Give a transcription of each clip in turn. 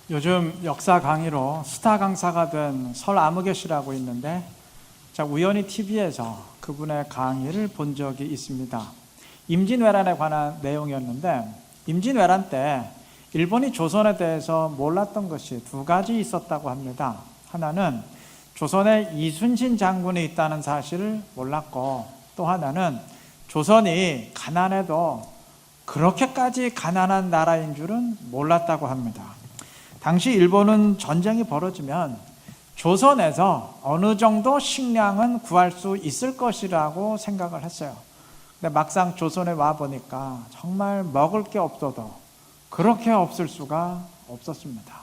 요즘 역사 강의로 스타 강사가 된 설아무개 씨라고 있는데, 우연히 TV에서 그분의 강의를 본 적이 있습니다. 임진왜란에 관한 내용이었는데, 임진왜란 때 일본이 조선에 대해서 몰랐던 것이 두 가지 있었다고 합니다. 하나는 조선에 이순신 장군이 있다는 사실을 몰랐고, 또 하나는 조선이 가난해도 그렇게까지 가난한 나라인 줄은 몰랐다고 합니다. 당시 일본은 전쟁이 벌어지면 조선에서 어느 정도 식량은 구할 수 있을 것이라고 생각을 했어요. 근데 막상 조선에 와보니까 정말 먹을 게 없어도 그렇게 없을 수가 없었습니다.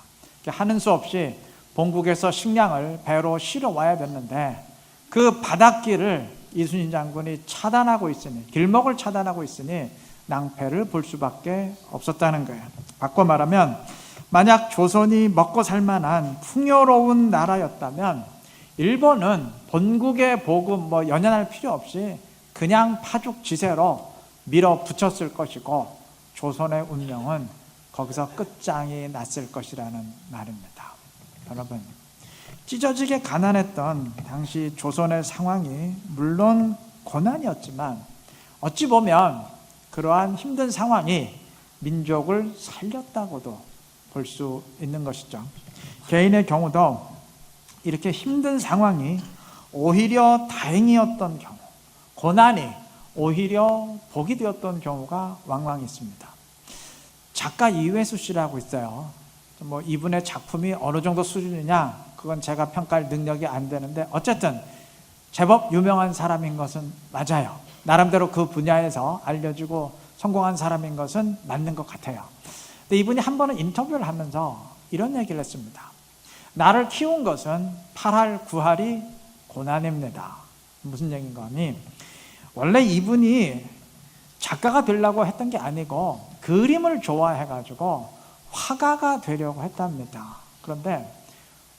하는 수 없이 본국에서 식량을 배로 실어 와야 됐는데, 그 바닷길을 이순신 장군이 차단하고 있으니, 길목을 차단하고 있으니 낭패를 볼 수밖에 없었다는 거예요. 바꿔 말하면 만약 조선이 먹고 살만한 풍요로운 나라였다면 일본은 본국의 보급 연연할 필요 없이 그냥 파죽지세로 밀어붙였을 것이고, 조선의 운명은 거기서 끝장이 났을 것이라는 말입니다. 여러분, 찢어지게 가난했던 당시 조선의 상황이 물론 고난이었지만 어찌 보면 그러한 힘든 상황이 민족을 살렸다고도 볼 수 있는 것이죠. 개인의 경우도 이렇게 힘든 상황이 오히려 다행이었던 경우, 고난이 오히려 복이 되었던 경우가 왕왕 있습니다. 작가 이회수 씨라고 있어요. 이분의 작품이 어느 정도 수준이냐, 그건 제가 평가할 능력이 안 되는데, 어쨌든 제법 유명한 사람인 것은 맞아요. 나름대로 그 분야에서 알려지고 성공한 사람인 것은 맞는 것 같아요. 근데 이분이 한 번은 인터뷰를 하면서 이런 얘기를 했습니다. 나를 키운 것은 8할 9할이 고난입니다. 무슨 얘기인가 하니, 원래 이분이 작가가 되려고 했던 게 아니고 그림을 좋아해가지고 화가가 되려고 했답니다. 그런데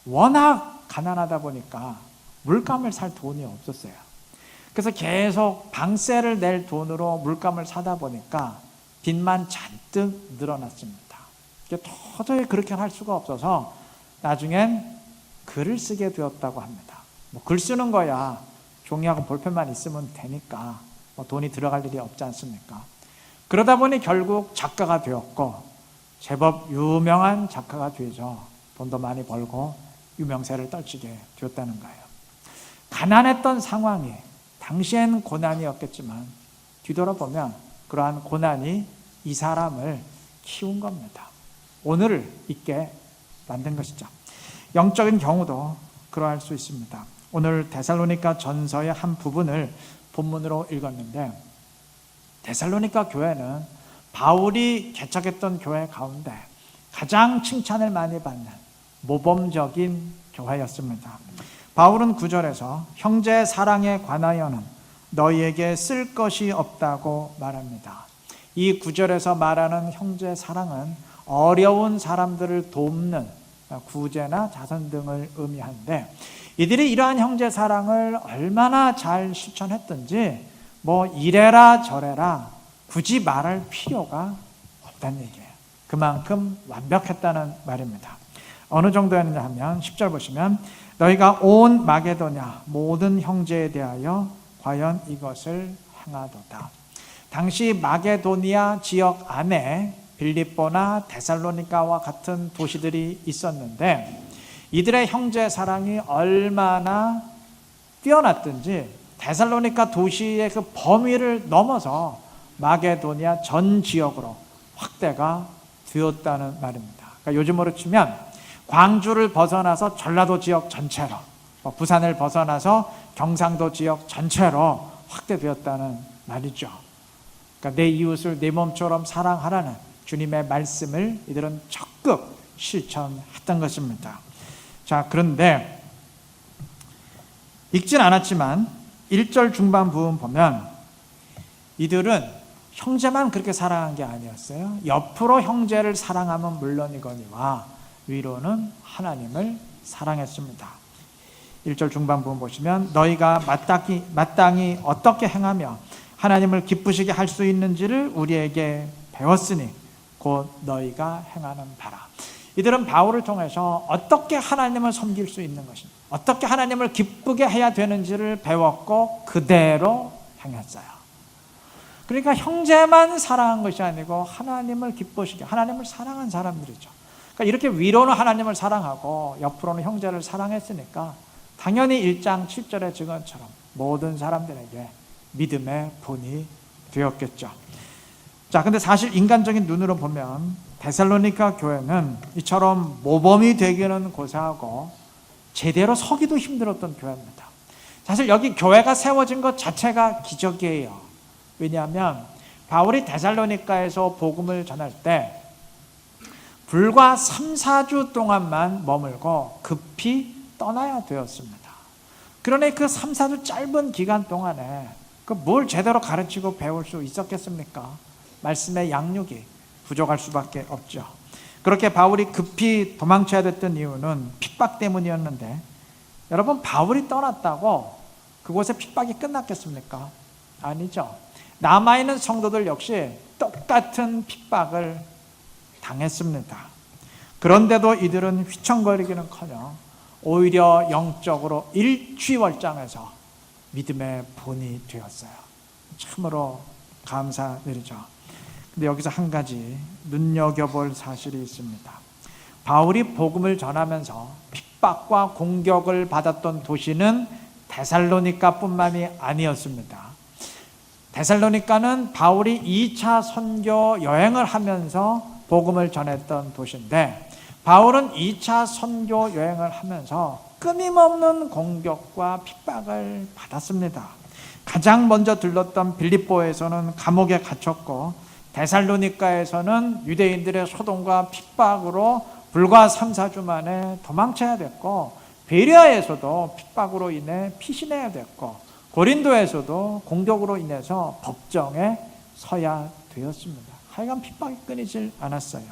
워낙 가난하다 보니까 물감을 살 돈이 없었어요. 그래서 계속 방세를 낼 돈으로 물감을 사다 보니까 빚만 잔뜩 늘어났습니다. 도저히 그렇게 할 수가 없어서 나중엔 글을 쓰게 되었다고 합니다. 글 쓰는 거야 종이하고 볼펜만 있으면 되니까 돈이 들어갈 일이 없지 않습니까? 그러다 보니 결국 작가가 되었고, 제법 유명한 작가가 되죠. 돈도 많이 벌고 유명세를 떨치게 되었다는 거예요. 가난했던 상황이 당시엔 고난이었겠지만 뒤돌아보면 그러한 고난이 이 사람을 키운 겁니다. 오늘을 있게 만든 것이죠. 영적인 경우도 그러할 수 있습니다. 오늘 데살로니가 전서의 한 부분을 본문으로 읽었는데, 데살로니가 교회는 바울이 개척했던 교회 가운데 가장 칭찬을 많이 받는 모범적인 교회였습니다. 바울은 9절에서 형제 사랑에 관하여는 너희에게 쓸 것이 없다고 말합니다. 이 9절에서 말하는 형제 사랑은 어려운 사람들을 돕는 구제나 자선 등을 의미하는데, 이들이 이러한 형제 사랑을 얼마나 잘 실천했든지 이래라 저래라 굳이 말할 필요가 없다는 얘기예요. 그만큼 완벽했다는 말입니다. 어느 정도였느냐 하면 10절 보시면, 너희가 온 마게도냐 모든 형제에 대하여 과연 이것을 행하도다. 당시 마게도니아 지역 안에 빌립보나 데살로니가와 같은 도시들이 있었는데, 이들의 형제 사랑이 얼마나 뛰어났든지 데살로니가 도시의 그 범위를 넘어서 마게도니아 전 지역으로 확대가 되었다는 말입니다. 그러니까 요즘으로 치면 광주를 벗어나서 전라도 지역 전체로, 부산을 벗어나서 경상도 지역 전체로 확대되었다는 말이죠. 그러니까 내 이웃을 내 몸처럼 사랑하라는 주님의 말씀을 이들은 적극 실천했던 것입니다. 자, 그런데 읽진 않았지만 1절 중반 부분 보면 이들은 형제만 그렇게 사랑한 게 아니었어요. 옆으로 형제를 사랑하면 물론이거니와 위로는 하나님을 사랑했습니다. 1절 중반 부분 보시면, 너희가 마땅히 어떻게 행하며 하나님을 기쁘시게 할 수 있는지를 우리에게 배웠으니 곧 너희가 행하는 바라. 이들은 바울을 통해서 어떻게 하나님을 섬길 수 있는 것인지, 어떻게 하나님을 기쁘게 해야 되는지를 배웠고 그대로 행했어요. 그러니까 형제만 사랑한 것이 아니고 하나님을 기쁘시게, 하나님을 사랑한 사람들이죠. 그러니까 이렇게 위로는 하나님을 사랑하고 옆으로는 형제를 사랑했으니까 당연히 1장 7절에 증언 것처럼 모든 사람들에게 믿음의 본이 되었겠죠. 자, 근데 사실 인간적인 눈으로 보면 데살로니가 교회는 이처럼 모범이 되기는 고사하고 제대로 서기도 힘들었던 교회입니다. 사실 여기 교회가 세워진 것 자체가 기적이에요. 왜냐하면 바울이 데살로니가에서 복음을 전할 때 불과 3, 4주 동안만 머물고 급히 떠나야 되었습니다. 그러니 그 3, 4주 짧은 기간 동안에 뭘 제대로 가르치고 배울 수 있었겠습니까? 말씀의 양육이 부족할 수밖에 없죠. 그렇게 바울이 급히 도망쳐야 됐던 이유는 핍박 때문이었는데, 여러분, 바울이 떠났다고 그곳에 핍박이 끝났겠습니까? 아니죠. 남아있는 성도들 역시 똑같은 핍박을 당했습니다. 그런데도 이들은 휘청거리기는커녕 오히려 영적으로 일취월장해서 믿음의 본이 되었어요. 참으로 감사드리죠. 근데 여기서 한 가지 눈여겨볼 사실이 있습니다. 바울이 복음을 전하면서 핍박과 공격을 받았던 도시는 데살로니가뿐만이 아니었습니다. 데살로니가는 바울이 2차 선교 여행을 하면서 복음을 전했던 도시인데, 바울은 2차 선교 여행을 하면서 끊임없는 공격과 핍박을 받았습니다. 가장 먼저 들렀던 빌립보에서는 감옥에 갇혔고, 데살로니가에서는 유대인들의 소동과 핍박으로 불과 3, 4주 만에 도망쳐야 됐고, 베레아에서도 핍박으로 인해 피신해야 됐고, 고린도에서도 공격으로 인해서 법정에 서야 되었습니다. 하여간 핍박이 끊이질 않았어요.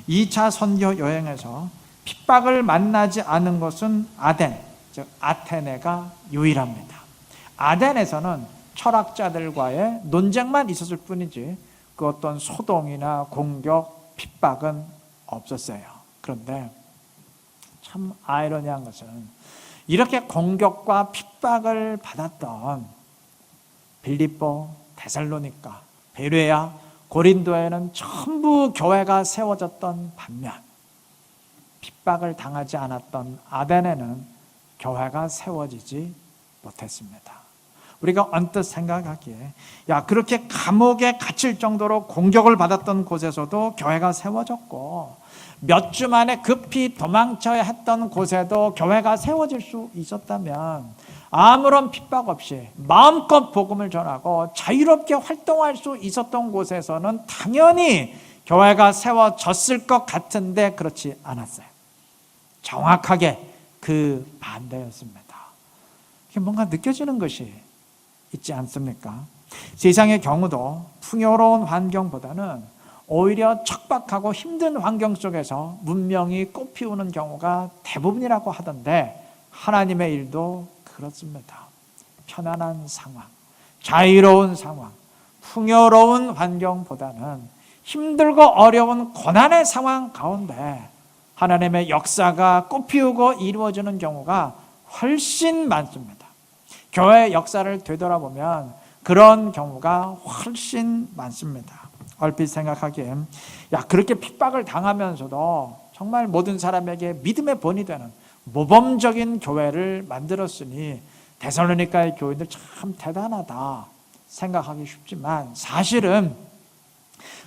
2차 선교 여행에서 핍박을 만나지 않은 것은 아덴, 즉 아테네가 유일합니다. 아덴에서는 철학자들과의 논쟁만 있었을 뿐이지 그 어떤 소동이나 공격, 핍박은 없었어요. 그런데 참 아이러니한 것은 이렇게 공격과 핍박을 받았던 빌립보, 데살로니가, 베레아, 고린도에는 전부 교회가 세워졌던 반면 핍박을 당하지 않았던 아덴에는 교회가 세워지지 못했습니다. 우리가 언뜻 생각하기에 그렇게 감옥에 갇힐 정도로 공격을 받았던 곳에서도 교회가 세워졌고, 몇 주 만에 급히 도망쳐야 했던 곳에도 교회가 세워질 수 있었다면, 아무런 핍박 없이 마음껏 복음을 전하고 자유롭게 활동할 수 있었던 곳에서는 당연히 교회가 세워졌을 것 같은데 그렇지 않았어요. 정확하게 그 반대였습니다. 뭔가 느껴지는 것이 있지 않습니까? 세상의 경우도 풍요로운 환경보다는 오히려 척박하고 힘든 환경 속에서 문명이 꽃피우는 경우가 대부분이라고 하던데, 하나님의 일도 그렇습니다. 편안한 상황, 자유로운 상황, 풍요로운 환경보다는 힘들고 어려운 고난의 상황 가운데 하나님의 역사가 꽃피우고 이루어지는 경우가 훨씬 많습니다. 교회의 역사를 되돌아보면 그런 경우가 훨씬 많습니다. 얼핏 생각하기엔 그렇게 핍박을 당하면서도 정말 모든 사람에게 믿음의 본이 되는 모범적인 교회를 만들었으니 데살로니가의 교인들 참 대단하다 생각하기 쉽지만, 사실은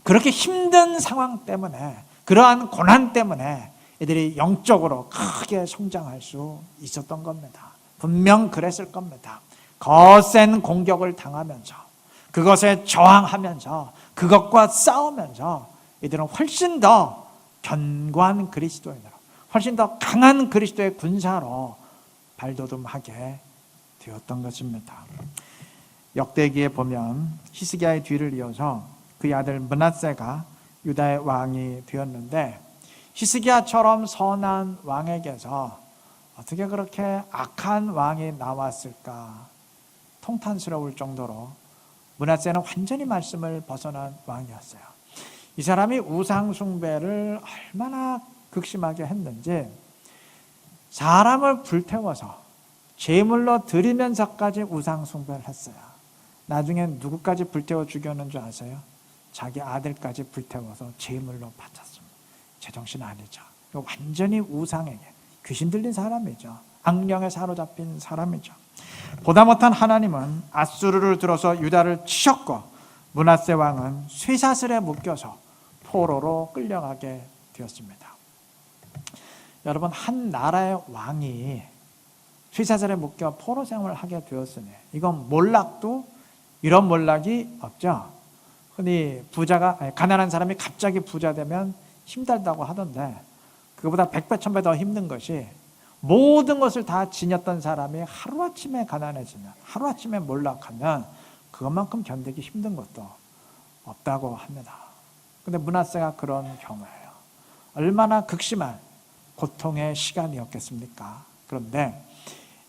그렇게 힘든 상황 때문에, 그러한 고난 때문에 이들이 영적으로 크게 성장할 수 있었던 겁니다. 분명 그랬을 겁니다. 거센 공격을 당하면서, 그것에 저항하면서, 그것과 싸우면서 이들은 훨씬 더 견고한 그리스도인으로, 훨씬 더 강한 그리스도의 군사로 발돋움하게 되었던 것입니다. 역대기에 보면 히스기야의 뒤를 이어서 그의 아들 므낫세가 유다의 왕이 되었는데, 히스기야처럼 선한 왕에게서 어떻게 그렇게 악한 왕이 나왔을까 통탄스러울 정도로 므낫세는 완전히 말씀을 벗어난 왕이었어요. 이 사람이 우상 숭배를 얼마나 극심하게 했는지 사람을 불태워서 제물로 드리면서까지 우상 숭배를 했어요. 나중에 누구까지 불태워 죽였는 줄 아세요? 자기 아들까지 불태워서 제물로 바쳤습니다. 제정신 아니죠. 이거 완전히 우상에게 귀신 들린 사람이죠. 악령에 사로잡힌 사람이죠. 보다 못한 하나님은 아수르를 들어서 유다를 치셨고 므낫세 왕은 쇠사슬에 묶여서 포로로 끌려가게 되었습니다. 여러분, 한 나라의 왕이 쇠사슬에 묶여 포로 생활을 하게 되었으니 이건 몰락도 이런 몰락이 없죠. 흔히 가난한 사람이 갑자기 부자 되면 힘들다고 하던데 그거보다 100배 1000배 더 힘든 것이 모든 것을 다 지녔던 사람이 하루아침에 가난해지면, 하루아침에 몰락하면 그것만큼 견디기 힘든 것도 없다고 합니다. 그런데 므낫세가 그런 경우예요. 얼마나 극심한 고통의 시간이었겠습니까? 그런데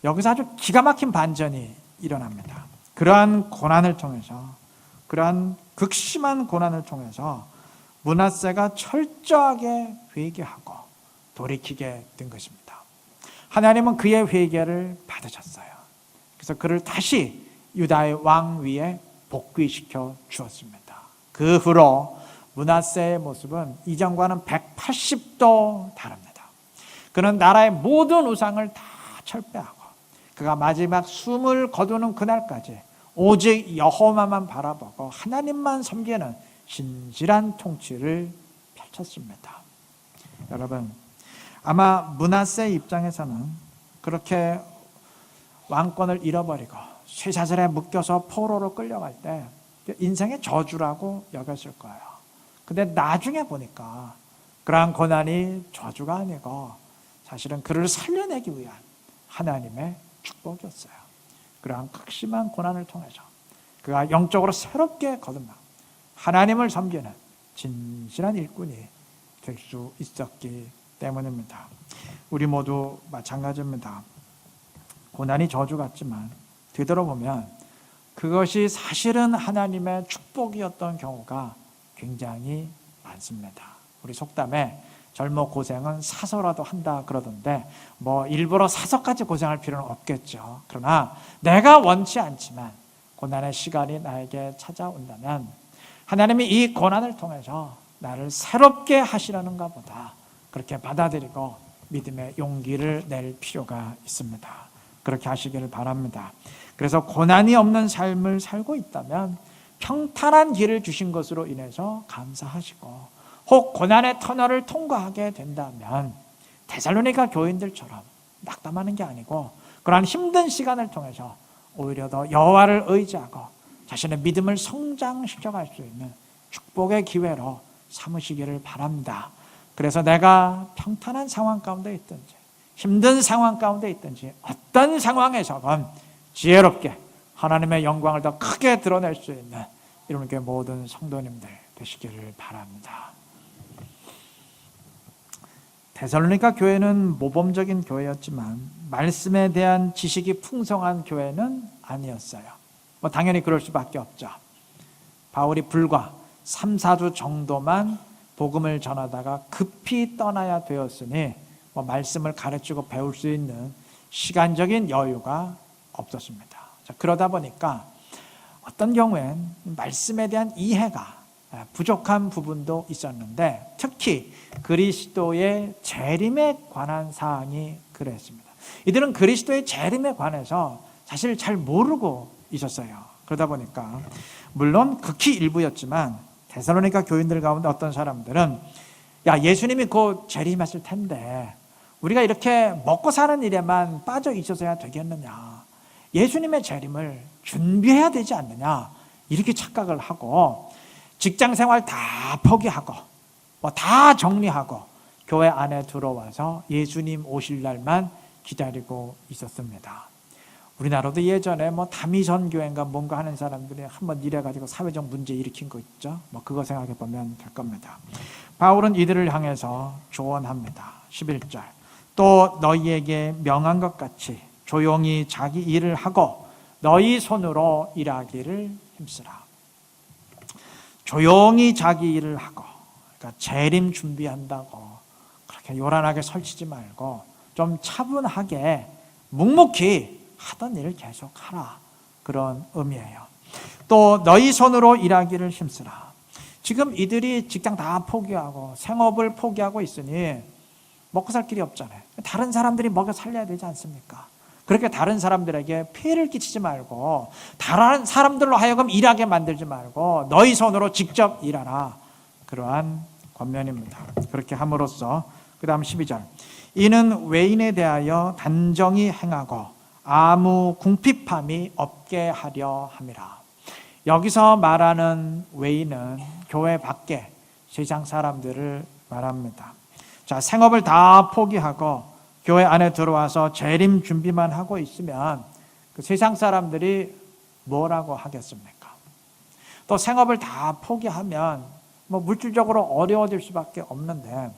여기서 아주 기가 막힌 반전이 일어납니다. 그러한 고난을 통해서, 그러한 극심한 고난을 통해서 므낫세가 철저하게 회개하고 돌이키게 된 것입니다. 하나님은 그의 회개를 받으셨어요. 그래서 그를 다시 유다의 왕 위에 복귀시켜 주었습니다. 그 후로 므낫세의 모습은 이전과는 180도 다릅니다. 그는 나라의 모든 우상을 다 철폐하고 그가 마지막 숨을 거두는 그날까지 오직 여호와만 바라보고 하나님만 섬기는 신실한 통치를 펼쳤습니다. 여러분, 아마 므낫세 입장에서는 그렇게 왕권을 잃어버리고 쇠사슬에 묶여서 포로로 끌려갈 때 인생의 저주라고 여겼을 거예요. 근데 나중에 보니까 그러한 고난이 저주가 아니고 사실은 그를 살려내기 위한 하나님의 축복이었어요. 그러한 극심한 고난을 통해서 그가 영적으로 새롭게 거듭나 하나님을 섬기는 진실한 일꾼이 될 수 있었기 때문입니다. 우리 모두 마찬가지입니다. 고난이 저주 같지만 되돌아보면 그것이 사실은 하나님의 축복이었던 경우가 굉장히 많습니다. 우리 속담에 젊어 고생은 사서라도 한다 그러던데 뭐 일부러 사서까지 고생할 필요는 없겠죠. 그러나 내가 원치 않지만 고난의 시간이 나에게 찾아온다면 하나님이 이 고난을 통해서 나를 새롭게 하시려는가 보다 그렇게 받아들이고 믿음의 용기를 낼 필요가 있습니다. 그렇게 하시기를 바랍니다. 그래서 고난이 없는 삶을 살고 있다면 평탄한 길을 주신 것으로 인해서 감사하시고 혹 고난의 터널을 통과하게 된다면 데살로니가 교인들처럼 낙담하는 게 아니고 그러한 힘든 시간을 통해서 오히려 더 여호와를 의지하고 자신의 믿음을 성장시켜갈 수 있는 축복의 기회로 삼으시기를 바랍니다. 그래서 내가 평탄한 상황 가운데 있든지 힘든 상황 가운데 있든지 어떤 상황에서건 지혜롭게 하나님의 영광을 더 크게 드러낼 수 있는 이렇게 모든 성도님들 되시기를 바랍니다. 데살로니가 교회는 모범적인 교회였지만 말씀에 대한 지식이 풍성한 교회는 아니었어요. 당연히 그럴 수밖에 없죠. 바울이 불과 3, 4주 정도만 복음을 전하다가 급히 떠나야 되었으니 말씀을 가르치고 배울 수 있는 시간적인 여유가 없었습니다. 그러다 보니까 어떤 경우엔 말씀에 대한 이해가 부족한 부분도 있었는데 특히 그리스도의 재림에 관한 사항이 그랬습니다. 이들은 그리스도의 재림에 관해서 사실 잘 모르고 있었어요. 그러다 보니까 물론 극히 일부였지만 데살로니가 교인들 가운데 어떤 사람들은 예수님이 곧 재림하실 텐데 우리가 이렇게 먹고 사는 일에만 빠져 있어서야 되겠느냐, 예수님의 재림을 준비해야 되지 않느냐 이렇게 착각을 하고 직장 생활 다 포기하고 다 정리하고 교회 안에 들어와서 예수님 오실 날만 기다리고 있었습니다. 우리나라도 예전에 다미선교회인가 뭔가 하는 사람들이 한번 이래가지고 사회적 문제 일으킨 거 있죠. 그거 생각해 보면 될 겁니다. 바울은 이들을 향해서 조언합니다. 11절. 또 너희에게 명한 것 같이 조용히 자기 일을 하고 너희 손으로 일하기를 힘쓰라. 조용히 자기 일을 하고, 그러니까 재림 준비한다고 이렇게 요란하게 설치지 말고 좀 차분하게 묵묵히 하던 일을 계속하라, 그런 의미예요. 또 너희 손으로 일하기를 힘쓰라. 지금 이들이 직장 다 포기하고 생업을 포기하고 있으니 먹고 살 길이 없잖아요. 다른 사람들이 먹여 살려야 되지 않습니까? 그렇게 다른 사람들에게 피해를 끼치지 말고 다른 사람들로 하여금 일하게 만들지 말고 너희 손으로 직접 일하라, 그러한 권면입니다. 그렇게 함으로써 그 다음 12절, 이는 외인에 대하여 단정히 행하고 아무 궁핍함이 없게 하려 함이라. 여기서 말하는 외인은 교회 밖에 세상 사람들을 말합니다. 자, 생업을 다 포기하고 교회 안에 들어와서 재림 준비만 하고 있으면 그 세상 사람들이 뭐라고 하겠습니까? 또 생업을 다 포기하면 뭐 물질적으로 어려워질 수밖에 없는데,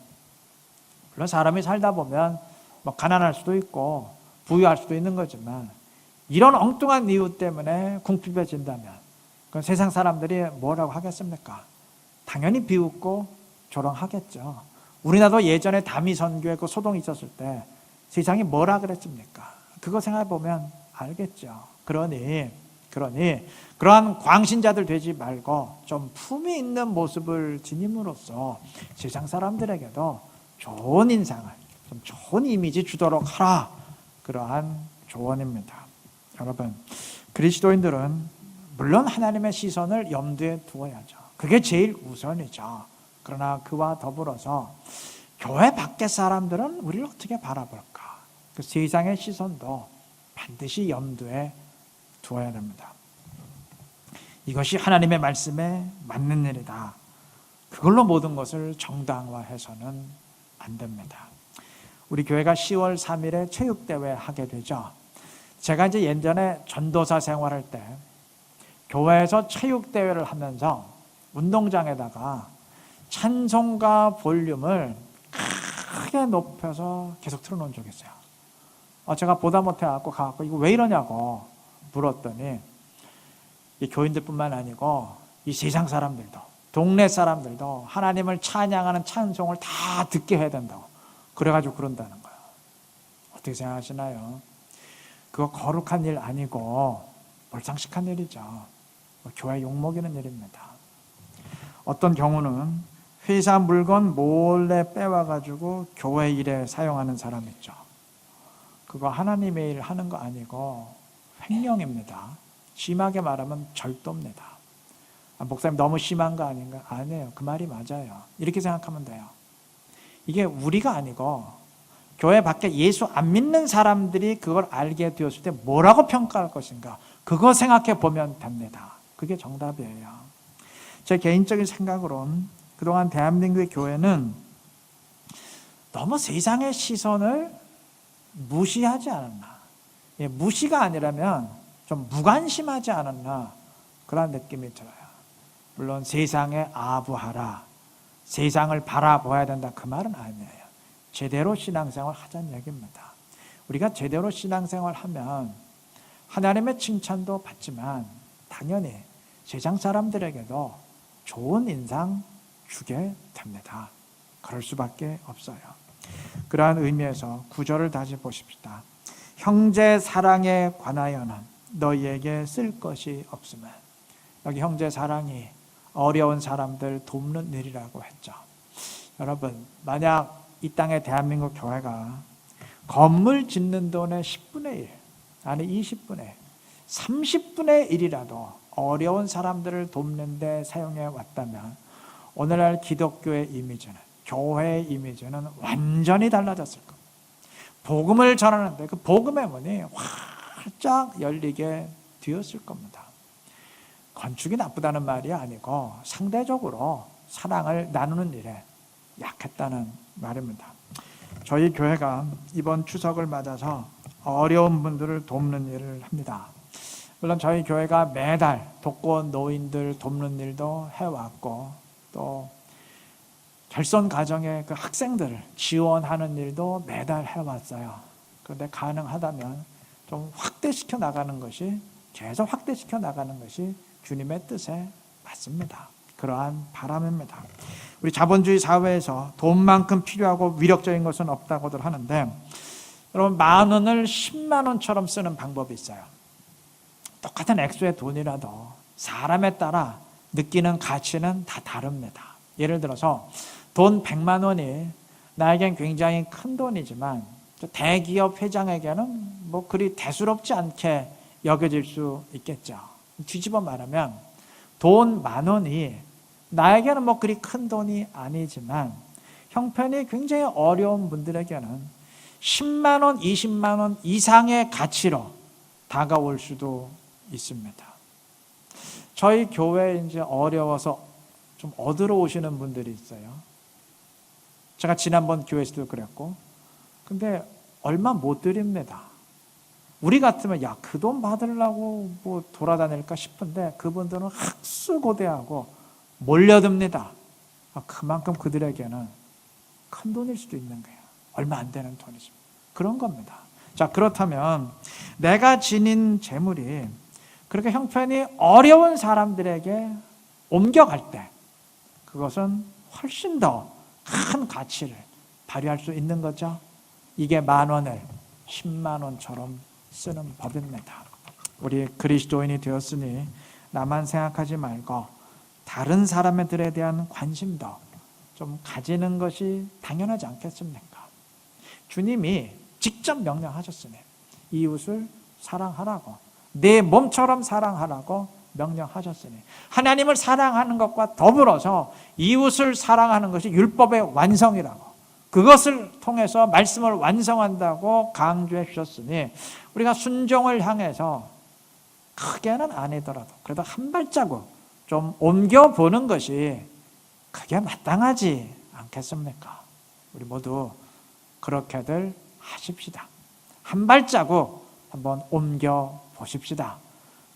물론 사람이 살다 보면 뭐 가난할 수도 있고 부유할 수도 있는 거지만 이런 엉뚱한 이유 때문에 궁핍해진다면 그 세상 사람들이 뭐라고 하겠습니까? 당연히 비웃고 조롱하겠죠. 우리나라도 예전에 다미선교에 그 소동이 있었을 때 세상이 뭐라 그랬습니까? 그거 생각해 보면 알겠죠. 그러니 그러한 광신자들 되지 말고 좀 품위 있는 모습을 지님으로써 세상 사람들에게도 좋은 인상을, 좀 좋은 이미지 주도록 하라, 그러한 조언입니다. 여러분, 그리스도인들은 물론 하나님의 시선을 염두에 두어야죠. 그게 제일 우선이죠. 그러나 그와 더불어서 교회 밖의 사람들은 우리를 어떻게 바라볼까? 그 세상의 시선도 반드시 염두에 두어야 됩니다. 이것이 하나님의 말씀에 맞는 일이다. 그걸로 모든 것을 정당화해서는 안 됩니다. 우리 교회가 10월 3일에 체육대회 하게 되죠. 제가 이제 예전에 전도사 생활할 때 교회에서 체육대회를 하면서 운동장에다가 찬송가 볼륨을 크게 높여서 계속 틀어놓은 적이 있어요. 제가 보다 못해갖고 가갖고 이거 왜 이러냐고 물었더니 이 교인들뿐만 아니고 이 세상 사람들도, 동네 사람들도 하나님을 찬양하는 찬송을 다 듣게 해야 된다고 그래가지고 그런다는 거예요. 어떻게 생각하시나요? 그거 거룩한 일 아니고 몰상식한 일이죠. 교회 욕먹이는 일입니다. 어떤 경우는 회사 물건 몰래 빼와가지고 교회 일에 사용하는 사람 있죠. 그거 하나님의 일 하는 거 아니고 횡령입니다. 심하게 말하면 절도입니다. 목사님 너무 심한 거 아닌가? 아니에요. 그 말이 맞아요. 이렇게 생각하면 돼요. 이게 우리가 아니고 교회 밖에 예수 안 믿는 사람들이 그걸 알게 되었을 때 뭐라고 평가할 것인가? 그거 생각해 보면 됩니다. 그게 정답이에요. 제 개인적인 생각으로는 그동안 대한민국의 교회는 너무 세상의 시선을 무시하지 않았나. 무시가 아니라면 좀 무관심하지 않았나, 그런 느낌이 들어요. 물론 세상에 아부하라, 세상을 바라봐야 된다, 그 말은 아니에요. 제대로 신앙생활 하자는 얘기입니다. 우리가 제대로 신앙생활 하면 하나님의 칭찬도 받지만 당연히 세상 사람들에게도 좋은 인상 주게 됩니다. 그럴 수밖에 없어요. 그러한 의미에서 9절을 다시 보십시다. 형제 사랑에 관하여는 너희에게 쓸 것이 없으면, 여기 형제 사랑이 어려운 사람들 돕는 일이라고 했죠. 여러분, 만약 이 땅의 대한민국 교회가 건물 짓는 돈의 10분의 1, 아니 20분의 1, 30분의 1이라도 어려운 사람들을 돕는 데 사용해 왔다면 오늘날 기독교의 이미지는, 교회의 이미지는 완전히 달라졌을 겁니다. 복음을 전하는데 그 복음의 문이 활짝 열리게 되었을 겁니다. 건축이 나쁘다는 말이 아니고 상대적으로 사랑을 나누는 일에 약했다는 말입니다. 저희 교회가 이번 추석을 맞아서 어려운 분들을 돕는 일을 합니다. 물론 저희 교회가 매달 독거 노인들 돕는 일도 해왔고, 또 결손 가정의 그 학생들을 지원하는 일도 매달 해왔어요. 그런데 가능하다면 좀 확대시켜 나가는 것이, 계속 확대시켜 나가는 것이 주님의 뜻에 맞습니다. 그러한 바람입니다. 우리 자본주의 사회에서 돈만큼 필요하고 위력적인 것은 없다고들 하는데, 여러분 10,000원을 10만 원처럼 쓰는 방법이 있어요. 똑같은 액수의 돈이라도 사람에 따라 느끼는 가치는 다 다릅니다. 예를 들어서 돈 100만 원이 나에겐 굉장히 큰 돈이지만 대기업 회장에게는 뭐 그리 대수롭지 않게 여겨질 수 있겠죠. 뒤집어 말하면 돈 10,000원이 나에게는 뭐 그리 큰 돈이 아니지만 형편이 굉장히 어려운 분들에게는 10만 원, 20만 원 이상의 가치로 다가올 수도 있습니다. 저희 교회에 이제 어려워서 좀 얻으러 오시는 분들이 있어요. 제가 지난번 교회에서도 그랬고, 근데 얼마 못 드립니다. 우리 같으면 야, 그 돈 받으려고 뭐 돌아다닐까 싶은데 그분들은 학수고대하고 몰려듭니다. 그만큼 그들에게는 큰 돈일 수도 있는 거예요. 얼마 안 되는 돈이죠. 그런 겁니다. 자, 그렇다면 내가 지닌 재물이 그렇게 형편이 어려운 사람들에게 옮겨갈 때 그것은 훨씬 더 큰 가치를 발휘할 수 있는 거죠. 이게 10,000원을 10만 원처럼 쓰는 법입니다. 우리 그리스도인이 되었으니 나만 생각하지 말고 다른 사람들에 대한 관심도 좀 가지는 것이 당연하지 않겠습니까? 주님이 직접 명령하셨으니 이웃을 사랑하라고, 내 몸처럼 사랑하라고 명령하셨으니 하나님을 사랑하는 것과 더불어서 이웃을 사랑하는 것이 율법의 완성이라고, 그것을 통해서 말씀을 완성한다고 강조해 주셨으니 우리가 순종을 향해서 크게는 아니더라도 그래도 한 발자국 좀 옮겨보는 것이 그게 마땅하지 않겠습니까? 우리 모두 그렇게들 하십시다. 한 발자국 한번 옮겨보십시다.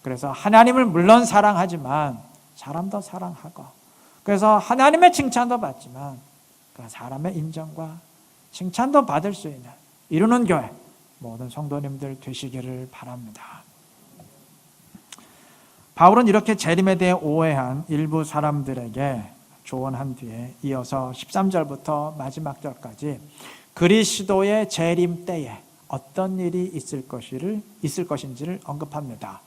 그래서 하나님을 물론 사랑하지만 사람도 사랑하고, 그래서 하나님의 칭찬도 받지만 그 사람의 인정과 칭찬도 받을 수 있는 이루는 교회 모든 성도님들 되시기를 바랍니다. 바울은 이렇게 재림에 대해 오해한 일부 사람들에게 조언한 뒤에 이어서 13절부터 마지막 절까지 그리스도의 재림 때에 어떤 일이 있을 것인지를 언급합니다.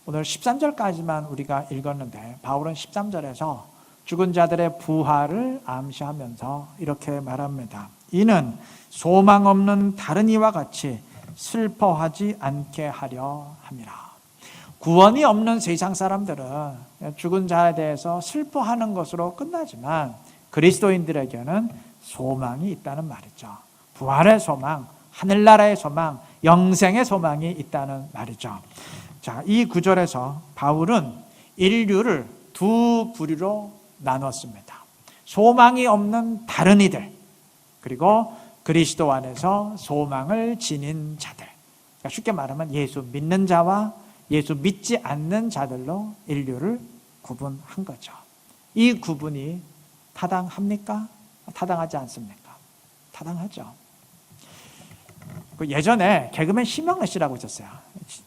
오늘 13절까지만 우리가 읽었는데 바울은 13절에서 죽은 자들의 부활을 암시하면서 이렇게 말합니다. 이는 소망 없는 다른 이와 같이 슬퍼하지 않게 하려 함이라. 구원이 없는 세상 사람들은 죽은 자에 대해서 슬퍼하는 것으로 끝나지만 그리스도인들에게는 소망이 있다는 말이죠. 부활의 소망, 하늘나라의 소망, 영생의 소망이 있다는 말이죠. 자, 이 구절에서 바울은 인류를 두 부류로 나눴습니다. 소망이 없는 다른 이들, 그리고 그리스도 안에서 소망을 지닌 자들. 그러니까 쉽게 말하면 예수 믿는 자와 예수 믿지 않는 자들로 인류를 구분한 거죠. 이 구분이 타당합니까? 타당하지 않습니까? 타당하죠. 예전에 개그맨 심영래 씨라고 있었어요.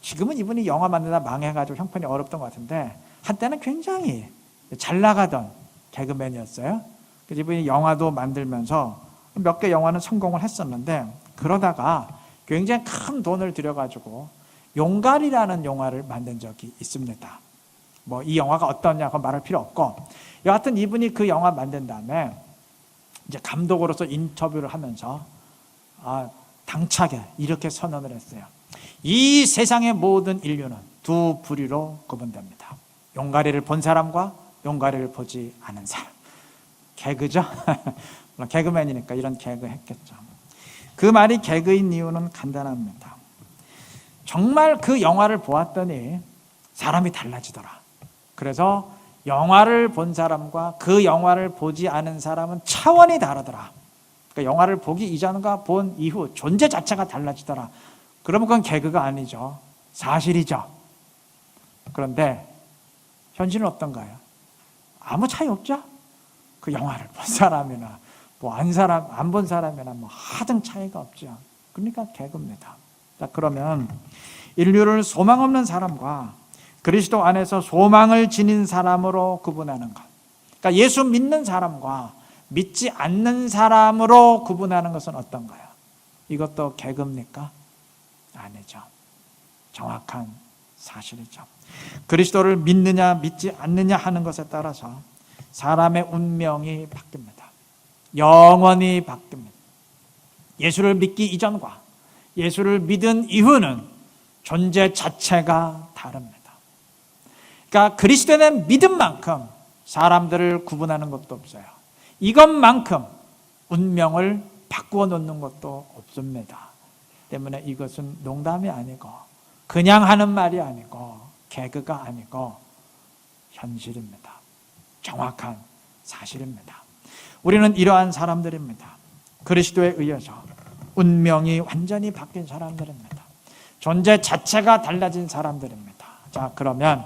지금은 이분이 영화 만들다 망해가지고 형편이 어렵던 것 같은데 한때는 굉장히 잘 나가던 개그맨이었어요. 그래서 이분이 영화도 만들면서 몇 개 영화는 성공을 했었는데 그러다가 굉장히 큰 돈을 들여가지고 용갈이라는 영화를 만든 적이 있습니다. 뭐 이 영화가 어떠냐고 말할 필요 없고, 여하튼 이분이 그 영화 만든 다음에 이제 감독으로서 인터뷰를 하면서 당차게 이렇게 선언을 했어요. 이 세상의 모든 인류는 두 부류로 구분됩니다. 용가리를 본 사람과 용가리를 보지 않은 사람. 개그죠? 개그맨이니까 이런 개그 했겠죠. 그 말이 개그인 이유는 간단합니다. 정말 그 영화를 보았더니 사람이 달라지더라. 그래서 영화를 본 사람과 그 영화를 보지 않은 사람은 차원이 다르더라. 그러니까 영화를 보기 이전과 본 이후 존재 자체가 달라지더라. 그러면 그건 개그가 아니죠. 사실이죠. 그런데 현실은 어떤가요? 아무 차이 없죠? 그 영화를 본 사람이나 안 본 사람이나 하등 차이가 없죠. 그러니까 개그입니다. 자, 그러면 인류를 소망 없는 사람과 그리스도 안에서 소망을 지닌 사람으로 구분하는 것. 그러니까 예수 믿는 사람과 믿지 않는 사람으로 구분하는 것은 어떤가요? 이것도 개그입니까? 아니죠. 정확한 사실이죠. 그리스도를 믿느냐 믿지 않느냐 하는 것에 따라서 사람의 운명이 바뀝니다. 영원히 바뀝니다. 예수를 믿기 이전과 예수를 믿은 이후는 존재 자체가 다릅니다. 그러니까 그리스도에 대한 믿음만큼 사람들을 구분하는 것도 없어요. 이것만큼 운명을 바꾸어 놓는 것도 없습니다. 때문에 이것은 농담이 아니고 그냥 하는 말이 아니고 개그가 아니고 현실입니다. 정확한 사실입니다. 우리는 이러한 사람들입니다. 그리스도에 의해서 운명이 완전히 바뀐 사람들입니다. 존재 자체가 달라진 사람들입니다. 자, 그러면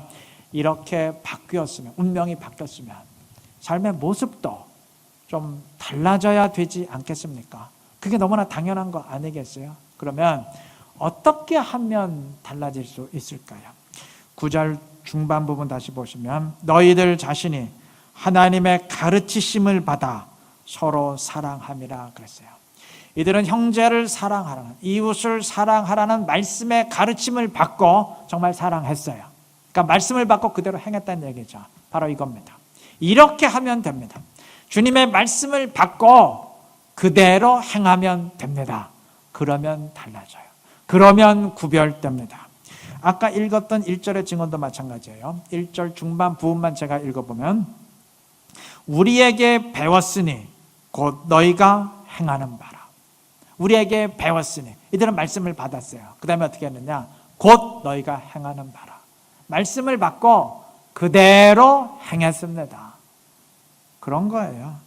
이렇게 바뀌었으면, 운명이 바뀌었으면 삶의 모습도 좀 달라져야 되지 않겠습니까? 그게 너무나 당연한 거 아니겠어요? 그러면 어떻게 하면 달라질 수 있을까요? 9절 중반 부분 다시 보시면 너희들 자신이 하나님의 가르치심을 받아 서로 사랑함이라 그랬어요. 이들은 형제를 사랑하라는, 이웃을 사랑하라는 말씀의 가르침을 받고 정말 사랑했어요. 그러니까 말씀을 받고 그대로 행했다는 얘기죠. 바로 이겁니다. 이렇게 하면 됩니다. 주님의 말씀을 받고 그대로 행하면 됩니다. 그러면 달라져요. 그러면 구별됩니다. 아까 읽었던 1절의 증언도 마찬가지예요. 1절 중반 부분만 제가 읽어보면 우리에게 배웠으니 곧 너희가 행하는 바라. 우리에게 배웠으니, 이들은 말씀을 받았어요. 그 다음에 어떻게 했느냐? 곧 너희가 행하는 바라. 말씀을 받고 그대로 행했습니다. 그런 거예요.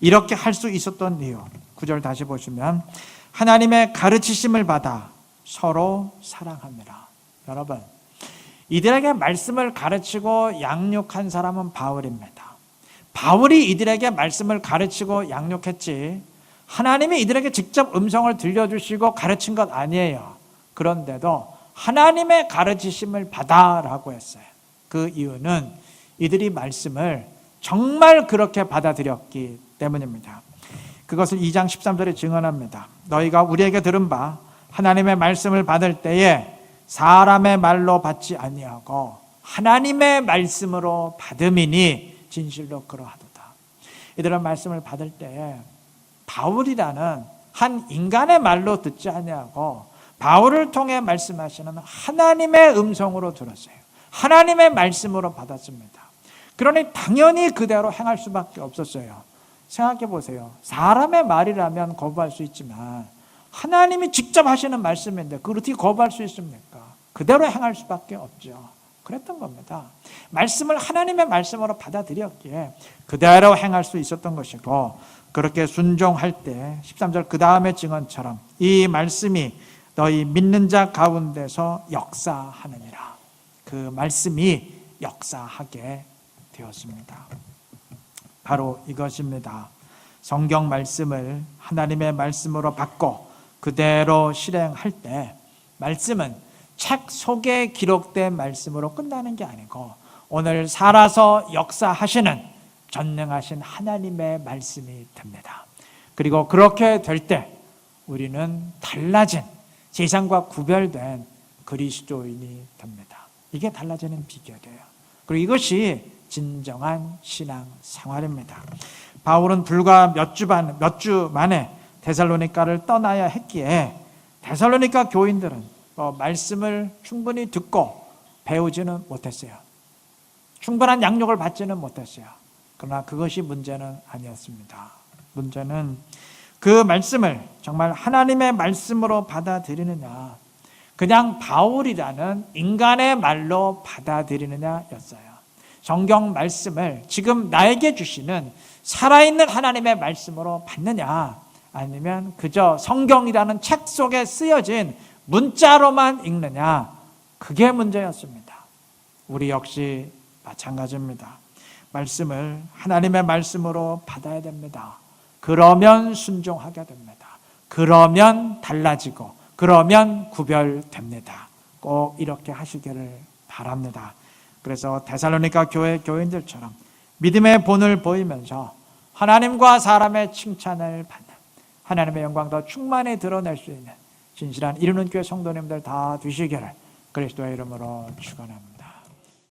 이렇게 할 수 있었던 이유, 9절 다시 보시면 하나님의 가르치심을 받아 서로 사랑합니다. 여러분, 이들에게 말씀을 가르치고 양육한 사람은 바울입니다. 바울이 이들에게 말씀을 가르치고 양육했지 하나님이 이들에게 직접 음성을 들려주시고 가르친 것 아니에요. 그런데도 하나님의 가르치심을 받아라고 했어요. 그 이유는 이들이 말씀을 정말 그렇게 받아들였기 때문입니다. 그것을 2장 13절에 증언합니다. 너희가 우리에게 들은 바 하나님의 말씀을 받을 때에 사람의 말로 받지 아니하고 하나님의 말씀으로 받음이니 진실로 그러하도다. 이들은 말씀을 받을 때에 바울이라는 한 인간의 말로 듣지 아니하고 바울을 통해 말씀하시는 하나님의 음성으로 들었어요. 하나님의 말씀으로 받았습니다. 그러니 당연히 그대로 행할 수밖에 없었어요. 생각해 보세요. 사람의 말이라면 거부할 수 있지만 하나님이 직접 하시는 말씀인데 그걸 어떻게 거부할 수 있습니까? 그대로 행할 수밖에 없죠. 그랬던 겁니다. 말씀을 하나님의 말씀으로 받아들였기에 그대로 행할 수 있었던 것이고, 그렇게 순종할 때 13절 그 다음의 증언처럼 이 말씀이 너희 믿는 자 가운데서 역사하느니라. 그 말씀이 역사하게 되었습니다. 바로 이것입니다. 성경 말씀을 하나님의 말씀으로 받고 그대로 실행할 때 말씀은 책 속에 기록된 말씀으로 끝나는 게 아니고 오늘 살아서 역사하시는 전능하신 하나님의 말씀이 됩니다. 그리고 그렇게 될 때 우리는 달라진, 세상과 구별된 그리스도인이 됩니다. 이게 달라지는 비결이에요. 그리고 이것이 진정한 신앙 생활입니다. 바울은 불과 몇 주 만에 데살로니가를 떠나야 했기에 데살로니가 교인들은 말씀을 충분히 듣고 배우지는 못했어요. 충분한 양육을 받지는 못했어요. 그러나 그것이 문제는 아니었습니다. 문제는 그 말씀을 정말 하나님의 말씀으로 받아들이느냐, 그냥 바울이라는 인간의 말로 받아들이느냐였어요. 성경 말씀을 지금 나에게 주시는 살아있는 하나님의 말씀으로 받느냐, 아니면 그저 성경이라는 책 속에 쓰여진 문자로만 읽느냐, 그게 문제였습니다. 우리 역시 마찬가지입니다. 말씀을 하나님의 말씀으로 받아야 됩니다. 그러면 순종하게 됩니다. 그러면 달라지고 그러면 구별됩니다. 꼭 이렇게 하시기를 바랍니다. 그래서 데살로니가 교회 교인들처럼 믿음의 본을 보이면서 하나님과 사람의 칭찬을 받는, 하나님의 영광 더 충만히 드러낼 수 있는 진실한 이루는 교회 성도님들 다 되시기를 그리스도의 이름으로 축원합니다.